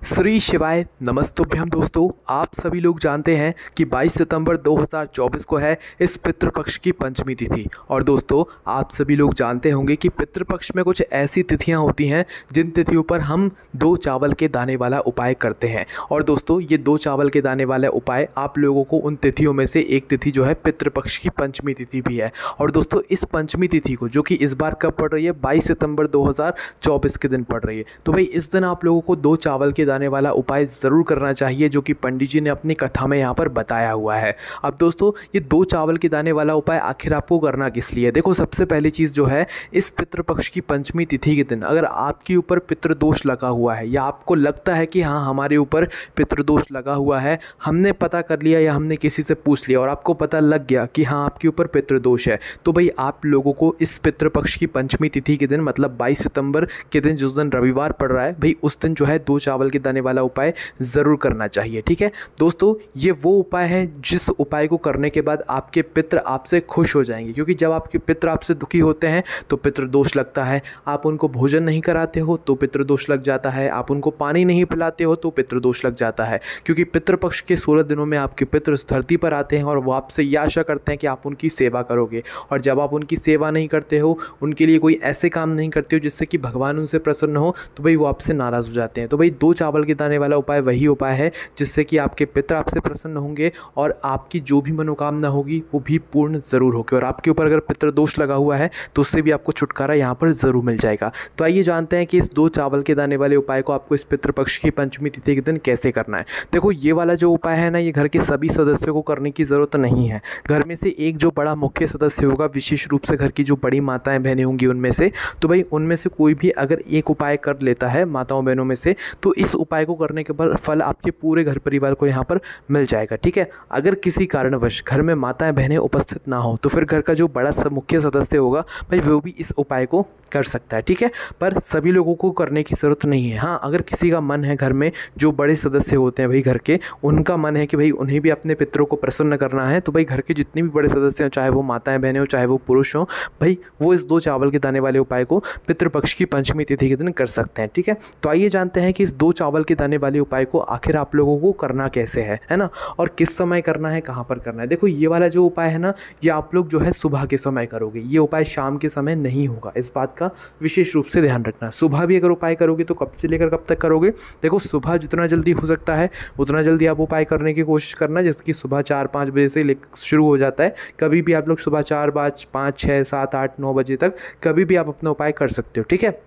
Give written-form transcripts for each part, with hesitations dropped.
श्री शिवाय नमस्तुभ्यम। दोस्तों, आप सभी लोग जानते हैं कि 22 सितंबर 2024 को है इस पितृपक्ष की पंचमी तिथि। और दोस्तों, आप सभी लोग जानते होंगे कि पितृपक्ष में कुछ ऐसी तिथियां होती हैं जिन तिथियों पर हम 2 चावल के दाने वाला उपाय करते हैं। और दोस्तों, ये 2 चावल के दाने वाला उपाय आप लोगों को उन तिथियों में से एक तिथि जो है पितृपक्ष की पंचमी तिथि भी है। और दोस्तों, इस पंचमी तिथि को जो कि इस बार कब पड़ रही है, 22 सितंबर 2024 के दिन पड़ रही है। तो भाई इस दिन आप लोगों को 2 चावल के दाने वाला उपाय ज़रूर करना चाहिए, जो कि पंडित जी ने अपनी कथा में यहाँ पर बताया हुआ है। अब दोस्तों, ये 2 चावल के दाने वाला उपाय आखिर आपको करना किस लिए? देखो, सबसे पहली चीज़ जो है, इस पितृपक्ष की पंचमी तिथि के दिन अगर आपके ऊपर पितृदोष लगा हुआ है या आपको लगता है कि हाँ हमारे ऊपर पितृदोष लगा हुआ है, हमने पता कर लिया या हमने किसी से पूछ लिया और आपको पता लग गया कि हाँ आपके ऊपर पितृदोष है, तो भाई आप लोगों को इस पितृपक्ष की पंचमी तिथि के दिन मतलब 22 सितंबर के दिन जिस दिन रविवार पड़ रहा है, भाई उस दिन जो है 2 चावल के दाने वाला उपाय ज़रूर करना चाहिए। ठीक है दोस्तों, ये वो उपाय है जिस उपाय को करने के बाद आपके पितृ आपसे खुश हो जाएंगे, क्योंकि जब आपके पितृ आपसे दुखी होते हैं तो पितृदोष लगता है। आप उनको भोजन नहीं कराते हो तो पितृदोष लग जाता है, आप उनको पानी नहीं पिलाते हो तो पितृदोष लग जाता है। क्योंकि पितृपक्ष के 16 दिनों में आपके पितृ इस धरती पर आते हैं और वो आपसे ये आशा करते हैं कि आप उनकी सेवा करोगे। और जब आप उनकी सेवा नहीं करते हो, उनके लिए कोई ऐसे काम नहीं करते हो जिससे कि भगवान उनसे प्रसन्न हो, तो भाई वो आपसे नाराज़ हो जाते हैं। तो भाई 2 चावल के दाने वाला उपाय वही उपाय है जिससे कि आपके पितृ आपसे प्रसन्न होंगे और आपकी जो भी मनोकामना होगी वो भी पूर्ण ज़रूर होगी। और आपके ऊपर अगर पितृदोष लगा हुआ है तो उससे भी आपको छुटकारा यहाँ पर ज़रूर मिल जाएगा। तो आइए जानते हैं कि इस 2 चावल के दाने वाले उपाय को आपको इस पितृपक्ष की पंचमी तिथि के दिन कैसे करना है। देखो, ये वाला जो उपाय है ना, ये घर के सभी सदस्यों को करने की ज़रूरत नहीं है। घर में से एक जो बड़ा मुख्य सदस्य होगा, विशेष रूप से घर की जो बड़ी माताएं बहनें होंगी उनमें से, तो भाई उनमें से कोई भी अगर एक उपाय कर लेता है माताओं बहनों में से, तो इस उपाय को करने के बाद फल आपके पूरे घर परिवार को यहाँ पर मिल जाएगा। ठीक है, अगर किसी कारणवश घर में माताएं बहनें उपस्थित ना हो तो फिर घर का जो बड़ा मुख्य सदस्य होगा भाई वो भी इस उपाय को कर सकता है। ठीक है, पर सभी लोगों को करने की ज़रूरत नहीं है। हाँ, अगर किसी का मन है, घर में जो बड़े सदस्य होते हैं भाई घर के, उनका मन है कि भाई उन्हें भी अपने पितरों को प्रसन्न करना है, तो भाई घर के जितने भी बड़े सदस्य हैं, चाहे वो माताएं बहनें हो चाहे वो पुरुष हों, भाई वो इस 2 चावल के दाने वाले उपाय को पितृपक्ष की पंचमी तिथि के दिन कर सकते हैं। ठीक है, तो आइए जानते हैं कि इस 2 चावल के दाने वाले उपाय को आखिर आप लोगों को करना कैसे है ना, और किस समय करना है, कहाँ पर करना है। देखो, ये वाला जो उपाय है ना, ये आप लोग जो है सुबह के समय करोगे, ये उपाय शाम के समय नहीं होगा। इस बात का विशेष रूप से ध्यान रखना। सुबह भी अगर उपाय करोगे तो कब से लेकर कब तक करोगे? देखो, सुबह जितना जल्दी हो सकता है उतना जल्दी आप उपाय करने की कोशिश करना, जैसे कि सुबह 4-5 बजे से शुरू हो जाता है। कभी भी आप लोग सुबह 4, 5, 6, 7, 8, 9 बजे तक कभी भी आप अपना उपाय कर सकते हो। ठीक है,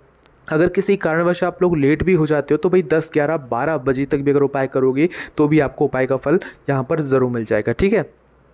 अगर किसी कारणवश आप लोग लेट भी हो जाते हो तो भाई 10, 11, 12 बजे तक भी अगर उपाय करोगे तो भी आपको उपाय का फल यहाँ पर ज़रूर मिल जाएगा। ठीक है,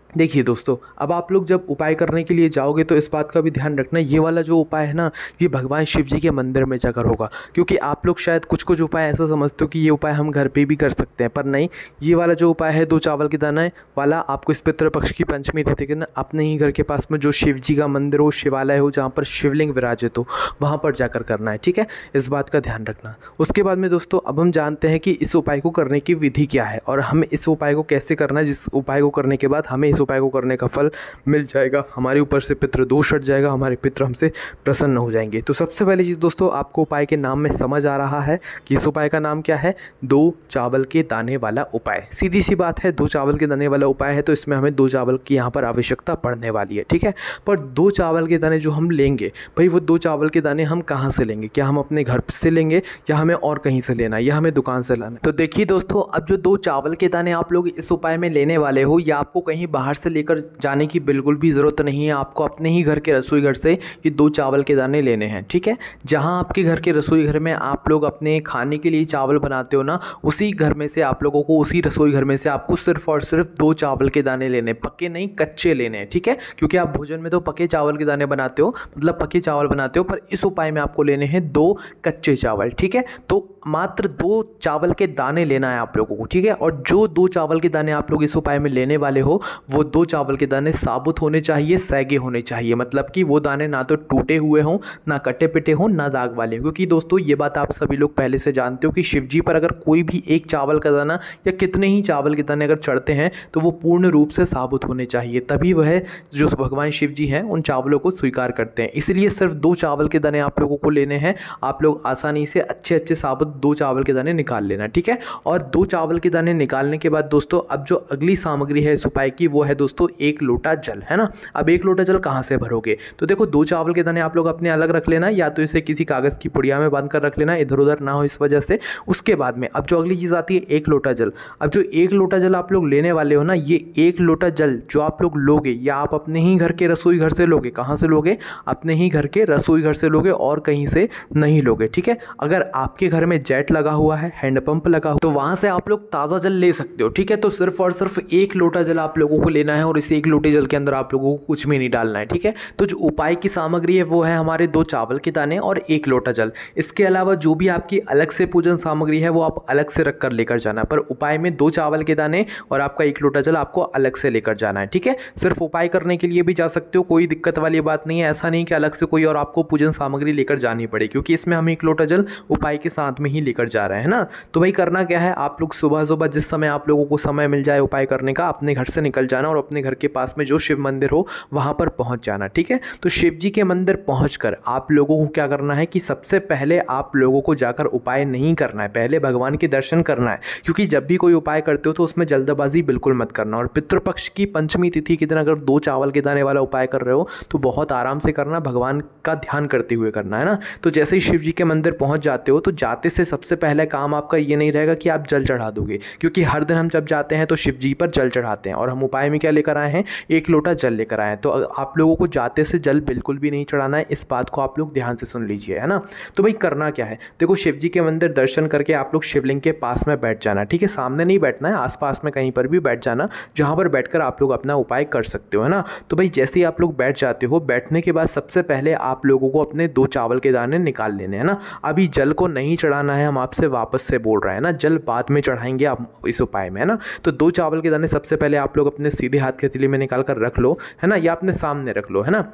देखिए दोस्तों, अब आप लोग जब उपाय करने के लिए जाओगे तो इस बात का भी ध्यान रखना, ये वाला जो उपाय है ना, ये भगवान शिव जी के मंदिर में जाकर होगा। क्योंकि आप लोग शायद कुछ उपाय ऐसा समझते हो कि ये उपाय हम घर पे भी कर सकते हैं, पर नहीं, ये वाला जो उपाय है 2 चावल के दाना वाला, आपको इस पितृपक्ष की पंचमी तिथि के दिन अपने ही घर के पास में जो शिव जी का मंदिर हो, शिवालय हो, जहाँ पर शिवलिंग विराजित हो, वहाँ पर जाकर करना है। ठीक है, इस बात का ध्यान रखना। उसके बाद में दोस्तों, अब हम जानते हैं कि इस उपाय को करने की विधि क्या है और हमें इस उपाय को कैसे करना है, जिस उपाय को करने के बाद हमें उपाय को करने का फल मिल जाएगा, हमारे ऊपर से पितृदोष हट जाएगा, हमारे पितृ हमसे प्रसन्न हो जाएंगे। तो सबसे पहली चीज़ दोस्तों, आपको उपाय के नाम में समझ आ रहा है कि इस उपाय का नाम क्या है? 2 चावल के दाने वाला उपाय। सीधी सी बात है, 2 चावल के दाने वाला उपाय है तो इसमें हमें 2 चावल की यहाँ पर आवश्यकता पड़ने वाली है। ठीक है, पर 2 चावल के दाने जो हम लेंगे भाई, वो 2 चावल के दाने हम कहाँ से लेंगे? क्या हम अपने घर से लेंगे या हमें और कहीं से लेना है या हमें दुकान से लाना है? तो देखिए दोस्तों, अब जो 2 चावल के दाने आप लोग इस उपाय में लेने वाले हो, या आपको कहीं बाहर से लेकर जाने की बिल्कुल भी ज़रूरत नहीं है। आपको अपने ही घर के रसोई घर से ये 2 चावल के दाने लेने हैं। ठीक है, जहां आपके घर के रसोई घर में आप लोग अपने खाने के लिए चावल बनाते हो ना, उसी घर में से आप लोगों को, उसी रसोई घर में से आपको सिर्फ और सिर्फ 2 चावल के दाने लेने, पके नहीं कच्चे लेने हैं। ठीक है, क्योंकि आप भोजन में तो पके चावल के दाने बनाते हो, मतलब पके चावल बनाते हो, पर इस उपाय में आपको लेने हैं 2 कच्चे चावल। ठीक है, तो मात्र 2 चावल के दाने लेना है आप लोगों को। ठीक है, और जो 2 चावल के दाने आप लोग इस उपाय में लेने वाले हो, वो 2 चावल के दाने साबुत होने चाहिए, सैगे होने चाहिए, मतलब कि वो दाने ना तो टूटे हुए हों, ना कटे पिटे हों, ना दाग वाले। क्योंकि दोस्तों, ये बात आप सभी लोग पहले से जानते हो कि शिव जी पर अगर कोई भी एक चावल का दाना या कितने ही चावल के दाने अगर चढ़ते हैं तो वो पूर्ण रूप से साबुत होने चाहिए, तभी वह जो भगवान शिव जी हैं उन चावलों को स्वीकार करते हैं। इसलिए सिर्फ 2 चावल के दाने आप लोगों को लेने हैं। आप लोग आसानी से अच्छे अच्छे साबुत 2 चावल के दाने निकाल लेना, ठीक है। और 2 चावल के दाने निकालने के बाद दोस्तों अब जो अगली सामग्री है इस उपाय की वो है दोस्तों 1 लोटा जल, है ना। अब 1 लोटा जल कहाँ से भरोगे, तो देखो 2 चावल के दाने आप लोग अपने अलग रख लेना, या तो इसे किसी कागज़ की पुड़िया में बांध कर रख लेना, इधर उधर ना हो इस वजह से। उसके बाद में अब जो अगली चीज़ आती है 1 लोटा जल। अब जो 1 लोटा जल आप लोग लेने वाले हो ना, ये 1 लोटा जल जो आप लोग लोगे या आप अपने ही घर के रसोई घर से लोगे, कहाँ से लोगे, अपने ही घर के रसोई घर से लोगे और कहीं से नहीं लोगे, ठीक है। अगर आपके घर में जेट लगा हुआ है, हैंडपंप लगा हुआ, तो वहाँ से आप लोग ताज़ा जल ले सकते हो, ठीक है। तो सिर्फ और सिर्फ 1 लोटा जल आप लोगों को लेना है और इस 1 लोटे जल के अंदर आप लोगों को कुछ भी नहीं डालना है, ठीक है। तो जो उपाय की सामग्री है वो है हमारे 2 चावल के दाने और 1 लोटा जल। इसके अलावा जो भी आपकी अलग से पूजन सामग्री है वो आप अलग से रख कर लेकर जाना, पर उपाय में 2 चावल के दाने और आपका 1 लोटा जल आपको अलग से लेकर जाना है, ठीक है। सिर्फ उपाय करने के लिए भी जा सकते हो, कोई दिक्कत वाली बात नहीं है। ऐसा नहीं कि अलग से कोई और आपको पूजन सामग्री लेकर जानी पड़े, क्योंकि इसमें हम 1 लोटा जल उपाय के साथ में ही लेकर जा रहे हैं ना। तो भाई करना क्या है, आप लोग सुबह सुबह जिस समय आप लोगों को समय मिल जाए उपाय करने का, अपने घर से निकल जाना और अपने घर के पास में जो शिव मंदिर हो वहाँ पर पहुँच जाना, ठीक है। तो शिव जी के मंदिर पहुँचकर आप लोगों को क्या करना है कि सबसे पहले आप लोगों को जाकर उपाय नहीं करना है, पहले भगवान के दर्शन करना है। क्योंकि जब भी कोई उपाय करते हो तो उसमें जल्दबाजी बिल्कुल मत करना। और पितृपक्ष की पंचमी तिथि के दिन अगर 2 चावल के दाने वाला उपाय कर रहे हो तो बहुत आराम से करना, भगवान का ध्यान करते हुए करना, है ना। तो जैसे ही शिव जी के मंदिर पहुंच जाते हो तो जाते से सबसे पहले काम आपका ये नहीं रहेगा कि आप जल चढ़ा दोगे, क्योंकि हर दिन हम जब जाते हैं तो शिव जी पर जल चढ़ाते हैं और हम उपाय में क्या लेकर आए हैं, 1 लोटा जल लेकर आए हैं। तो आप लोगों को जाते से जल बिल्कुल भी नहीं चढ़ाना है, इस बात को आप लोग ध्यान से सुन लीजिए, है ना। तो भाई करना क्या है, देखो शिव जी के मंदिर दर्शन करके आप लोग शिवलिंग के पास में बैठ जाना, ठीक है। सामने नहीं बैठना है, आसपास में कहीं पर भी बैठ जाना जहाँ पर बैठकर आप लोग अपना उपाय कर सकते हो, है ना। तो भाई जैसे ही आप लोग बैठ जाते हो, बैठने के बाद सबसे पहले आप लोगों को अपने 2 चावल के दाने निकाल लेने हैं ना। अभी जल को नहीं चढ़ाना है, हम आपसे वापस से बोल रहे हैं ना, जल बाद में चढ़ाएंगे आप इस उपाय में, है ना। तो 2 चावल के दाने सबसे पहले आप लोग अपने सीधे हाथ के हथेली में निकाल कर रख लो, है ना, या अपने सामने रख लो, है ना।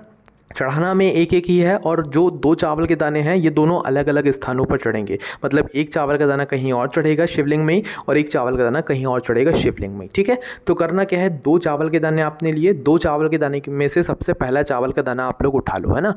चढ़ाना में एक एक ही है और जो 2 चावल के दाने हैं ये दोनों अलग अलग स्थानों पर चढ़ेंगे। मतलब 1 चावल का दाना कहीं और चढ़ेगा शिवलिंग में और 1 चावल का दाना कहीं और चढ़ेगा शिवलिंग में, ठीक है। तो करना क्या है, 2 चावल के दाने आपने लिए, 2 चावल के दाने में से सबसे पहला चावल का दाना आप लोग उठा लो, है ना।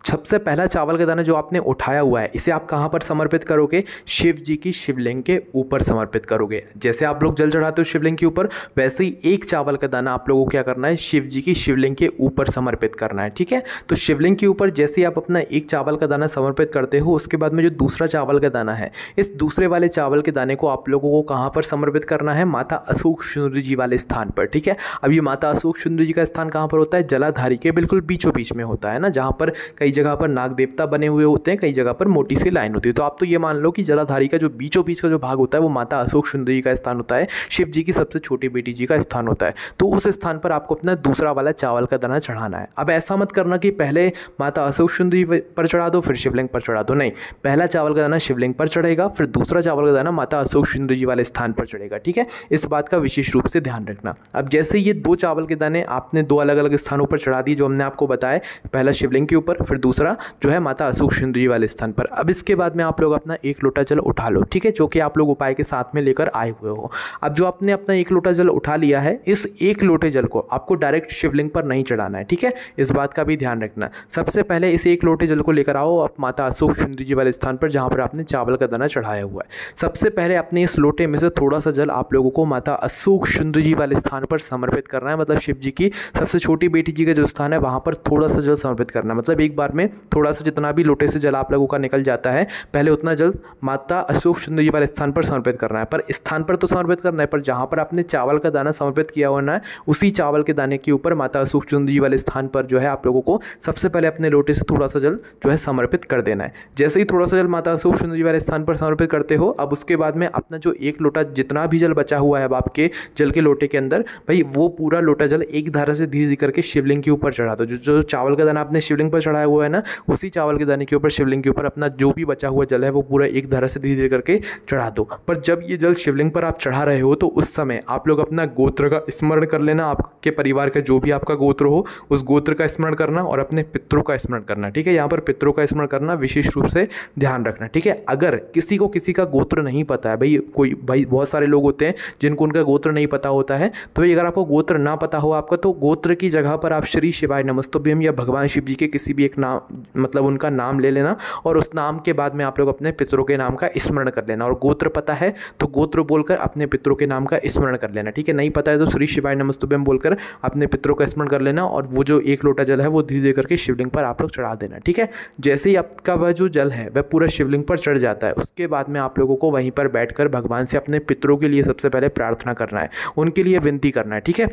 सबसे पहला चावल का दाना जो आपने उठाया हुआ है इसे आप कहाँ पर समर्पित करोगे, शिव जी की शिवलिंग के ऊपर समर्पित करोगे। जैसे आप लोग जल चढ़ाते हो शिवलिंग के ऊपर, वैसे ही 1 चावल का दाना आप लोगों को क्या करना है, शिव जी की शिवलिंग के ऊपर समर्पित करना है, ठीक है। तो शिवलिंग के ऊपर जैसे ही आप अपना 1 चावल का दाना समर्पित करते हो, उसके बाद में जो दूसरा चावल का दाना है, इस दूसरे वाले चावल के दाने को आप लोगों को कहाँ पर समर्पित करना है, माता अशोक सुंदरी जी वाले स्थान पर, ठीक है। अब ये माता अशोक सुंदरी जी का स्थान कहाँ पर होता है, जलाधारी के बिल्कुल बीचों बीच में होता है ना, जहाँ पर कई जगह पर नाग देवता बने हुए होते हैं, कई जगह पर मोटी सी लाइन होती है। तो आप तो ये मान लो कि जलाधारी का जो बीचों बीच का जो भाग होता है वो माता अशोक सुंदरी का स्थान होता है, शिव जी की सबसे छोटी बेटी जी का स्थान होता है। तो उस स्थान पर आपको अपना दूसरा वाला चावल का दाना चढ़ाना है। अब ऐसा मत करना कि पहले माता अशोक सुंदरी पर चढ़ा दो फिर शिवलिंग पर चढ़ा दो, नहीं, पहला चावल का दाना शिवलिंग पर चढ़ेगा, फिर दूसरा चावल का दाना माता अशोक सुंदरी जी वाले स्थान पर चढ़ेगा, ठीक है। इस बात का विशेष रूप से ध्यान रखना। अब जैसे ये 2 चावल के दाने आपने 2 अलग अलग स्थानों पर चढ़ा दिए, जो हमने आपको बताया, पहला शिवलिंग के ऊपर, फिर दूसरा जो है माता अशोक सुंदरी वाले स्थान पर। अब इसके बाद में आप लोग अपना 1 लोटा जल उठा लो, ठीक है, जो कि आप लोग उपाय के साथ में लेकर आए हुए हो। अब जो आपने अपना 1 लोटा जल उठा लिया है, इस 1 लोटे जल को आपको डायरेक्ट शिवलिंग पर नहीं चढ़ाना है, ठीक है। इस बात का भी ध्यान रखना। सबसे पहले इस 1 लोटे जल को लेकर आओ आप माता अशोक सुंदरी जी वाले स्थान पर जहाँ पर आपने चावल का दाना चढ़ाया हुआ है। सबसे पहले अपने इस लोटे में से थोड़ा सा जल आप लोगों को माता अशोक सुंदरी जी वाले स्थान पर समर्पित करना है। मतलब शिव जी की सबसे छोटी बेटी जी का जो स्थान है वहाँ पर थोड़ा सा जल समर्पित करना है। मतलब एक बार में थोड़ा सा, जितना भी लोटे से जल आप लोगों का निकल जाता है, पहले उतना जल माता अशोक सुंदरी वाले स्थान पर समर्पित करना है। पर स्थान पर तो समर्पित करना है, पर जहाँ पर आपने चावल का दाना समर्पित किया होना है उसी चावल के दाने के ऊपर माता अशोक सुंदरी वाले स्थान पर जो है आप लोगों को सबसे पहले अपने लोटे से थोड़ा सा जल जो है समर्पित कर देना है। जैसे ही थोड़ा सा जल माता अशोक सुंदरी वाले स्थान पर समर्पित करते हो, अब उसके बाद में अपना जो 1 लोटा जितना भी जल बचा हुआ है अब आपके जल के लोटे के अंदर, भाई वो पूरा लोटा जल एक धारा से धीरे धीरे करके शिवलिंग के ऊपर चढ़ा दो। जो चावल का दाना आपने शिवलिंग पर चढ़ाया हुआ है ना, उसी चावल के दाने के ऊपर शिवलिंग के ऊपर अपना जो भी बचा हुआ जल है वो पूरा एक धारा से धीरे धीरे करके चढ़ा दो। पर जब ये जल शिवलिंग पर आप चढ़ा रहे हो तो उस समय आप लोग अपना गोत्र का स्मरण कर लेना। आपके परिवार का जो भी आपका गोत्र हो उस गोत्र का स्मरण करना और अपने पितरों का स्मरण करना, ठीक है। यहाँ पर पितरों का स्मरण करना विशेष रूप से ध्यान रखना, ठीक है। अगर किसी को किसी का गोत्र नहीं पता है, भाई बहुत सारे लोग होते हैं जिनको उनका गोत्र नहीं पता होता है, तो भाई अगर आपको गोत्र ना पता हो आपका, तो गोत्र की जगह पर आप श्री शिवाय नमस्तुभ्यम या भगवान शिव जी के किसी भी एक नाम नाम मतलब उनका नाम ले लेना और उस नाम के बाद में आप लोग अपने पितरों के नाम का स्मरण कर लेना। और गोत्र पता है तो गोत्र बोलकर अपने पितरों के नाम का स्मरण कर लेना, ठीक है। नहीं पता है तो श्री शिवाय नमस्तुभ्यम बोलकर अपने पितरों का स्मरण कर लेना और वो जो 1 लोटा जल है वो धीरे धीरे करके शिवलिंग पर आप लोग चढ़ा देना, ठीक है। जैसे ही आपका वह जो जल है वह पूरा शिवलिंग पर चढ़ जाता है, उसके बाद में आप लोगों को वहीं पर बैठकर भगवान से अपने पितरों के लिए सबसे पहले प्रार्थना करना है, उनके लिए विनती करना है, ठीक है,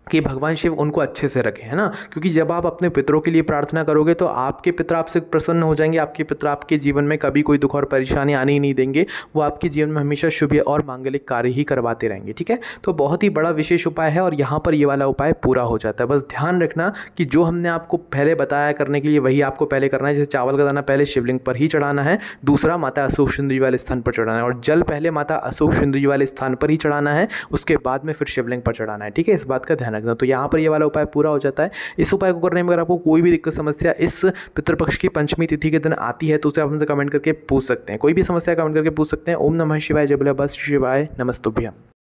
कि भगवान शिव उनको अच्छे से रखें, है ना। क्योंकि जब आप अपने पितरों के लिए प्रार्थना करोगे तो आपके पितर आपसे प्रसन्न हो जाएंगे, आपके पितर आपके जीवन में कभी कोई दुख और परेशानी आने ही नहीं देंगे, वो आपके जीवन में हमेशा शुभ और मांगलिक कार्य ही करवाते रहेंगे, ठीक है। तो बहुत ही बड़ा विशेष उपाय है और यहाँ पर ये वाला उपाय पूरा हो जाता है। बस ध्यान रखना कि जो हमने आपको पहले बताया करने के लिए वही आपको पहले करना है। जैसे चावल का दाना पहले शिवलिंग पर ही चढ़ाना है, दूसरा माता अशोक सुंदरी वाले स्थान पर चढ़ाना है और जल पहले माता अशोक सुंदरी वाले स्थान पर ही चढ़ाना है, उसके बाद में फिर शिवलिंग पर चढ़ाना है, ठीक है। इस बात का ध्यान रखना। तो यहाँ पर ये वाला उपाय पूरा हो जाता है। इस उपाय को करने में अगर आपको कोई भी दिक्कत समस्या इस पितृपक्ष की पंचमी तिथि के दिन आती है तो उसे आप हमसे कमेंट करके पूछ सकते हैं, कोई भी समस्या कमेंट करके पूछ सकते हैं। ओम नमः शिवाय, जय बोले बस शिवाय, नमस्तुभ्यम।